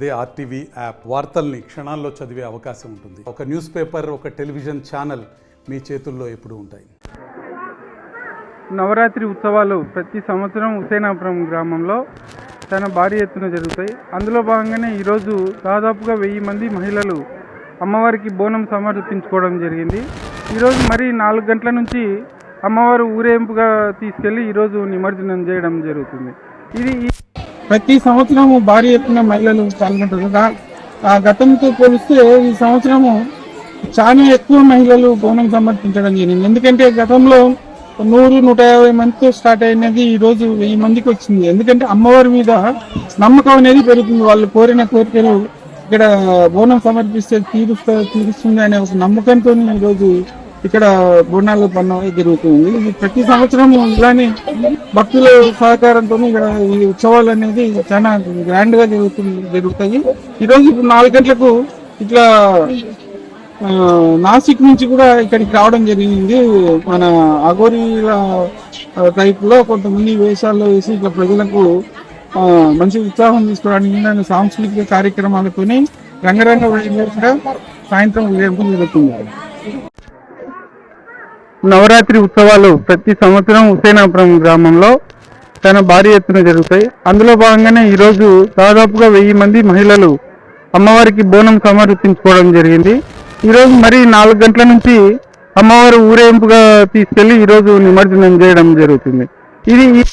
అదే RTV app వార్తల్ని క్షణాల్లో చదివే అవకాశం ఉంటుంది. ఒక న్యూస్ పేపర్, ఒక టెలివిజన్ ఛానల్ మీ చేతుల్లో ఎప్పుడూ ఉంటాయి. నవరాత్రి ఉత్సవాలు ప్రతి సంవత్సరం హుసేనాపురం గ్రామంలో చాలా భారీ ఎత్తున జరుగుతాయి. అందులో భాగంగానే ఈరోజు దాదాపుగా 1000 మంది మహిళలు అమ్మవారికి బోనం సమర్పించుకోవడం జరిగింది. ఈరోజు మరి 4 గంటల నుంచి అమ్మవారు ఊరేంపుగా తీసుకెళ్లి ఈరోజు నిమజ్జనం చేయడం జరుగుతుంది. ఇది ప్రతి సంవత్సరము భారీ ఎత్తున మహిళలు పాల్గొంటారు. ఆ గతంతో పోలిస్తే ఈ సంవత్సరము చాలా ఎక్కువ మహిళలు బోనం సమర్పించడం జరిగింది. ఎందుకంటే గతంలో 100-150 మందితో స్టార్ట్ అయినది ఈరోజు 1000 మందికి వచ్చింది. ఎందుకంటే అమ్మవారి మీద నమ్మకం అనేది పెరుగుతుంది. వాళ్ళు కోరిన కోరికలు ఇక్కడ బోనం సమర్పిస్తే తీరుస్తుంది అనే ఒక నమ్మకంతో ఈరోజు ఇక్కడ బోనాలు పండుగ జరుగుతుంది. ఇది ప్రతి సంవత్సరం ఇలానే భక్తుల సహకారంతో ఇక్కడ ఈ ఉత్సవాలు అనేది చాలా గ్రాండ్ గా జరుగుతాయి. ఈరోజు 4 గంటలకు ఇట్లా నాసిక్ నుంచి కూడా ఇక్కడికి రావడం జరిగింది. మన అఘోరీల టైప్ లో కొంతమంది వేషాల్లో వేసి ఇట్లా ప్రజలకు మంచి ఉత్సాహం తీసుకోవడానికి సాంస్కృతిక కార్యక్రమాలతోనే రంగరంగ వైభవంగా సాయంత్రం ఉదయం జరుగుతుంది. నవరాత్రి ఉత్సవాలు ప్రతి సంవత్సరం హుసేనాపురం గ్రామంలో చాలా భారీ ఎత్తున జరుగుతాయి. అందులో భాగంగానే ఈరోజు దాదాపుగా 1000 మంది మహిళలు అమ్మవారికి బోనం సమర్పించుకోవడం జరిగింది. ఈరోజు మరి 4 గంటల నుంచి అమ్మవారు ఊరేంపుగా తీసుకెళ్లి ఈరోజు నిమజ్జనం చేయడం జరుగుతుంది. ఇది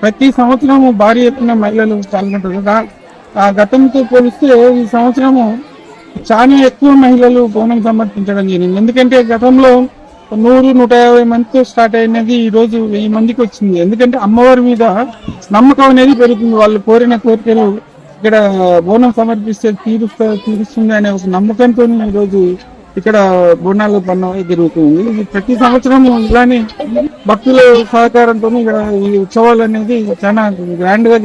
ప్రతి సంవత్సరం భారీ ఎత్తున మహిళలు పాల్గొంటారు. ఆ గతంతో పోలిస్తే ఈ సంవత్సరము చాలా ఎక్కువ మహిళలు బోనం సమర్పించడం జరిగింది. ఎందుకంటే గతంలో 100-150 మందితో స్టార్ట్ అయినది ఈరోజు 1000 మందికి వచ్చింది. ఎందుకంటే అమ్మవారి మీద నమ్మకం అనేది పెరుగుతుంది. వాళ్ళు కోరిన కోరికలు ఇక్కడ బోనం సమర్పిస్తే తీరుస్తుంది అనే ఒక నమ్మకంతో ఈరోజు ఇక్కడ బోనాలు పండుగ జరుగుతుంది. ఇది ప్రతి సంవత్సరం ఇలానే భక్తుల సహకారంతో ఇక్కడ ఈ ఉత్సవాలు అనేది చాలా గ్రాండ్ గా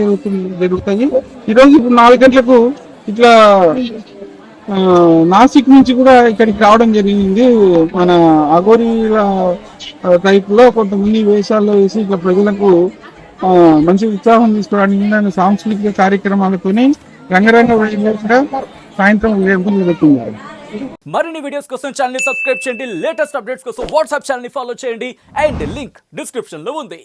జరుగుతాయి. ఈరోజు 4 గంటలకు ఇట్లా నాసిక్ నుంచి కూడా ఇక్కడికి రావడం జరిగింది. మన అఘోరీల టైప్ లో కొంతమంది వేషాల్లో వేసి ఇట్లా ప్రజలకు మంచి ఉత్సాహం తీసుకోవడానికి సాంస్కృతిక కార్యక్రమాలతోనే రంగరంగ వైభవంగా సాయంత్రం ఉదయం జరుగుతుంది. మరిన్ని వీడియోస్ కోసం ఛానల్ ని సబ్స్క్రైబ్ చేయండి. లేటెస్ట్ అప్డేట్స్ కోసం వాట్సాప్ ఛానల్ ని ఫాలో చేయండి. అండ్ లింక్ డిస్క్రిప్షన్ లో ఉంది.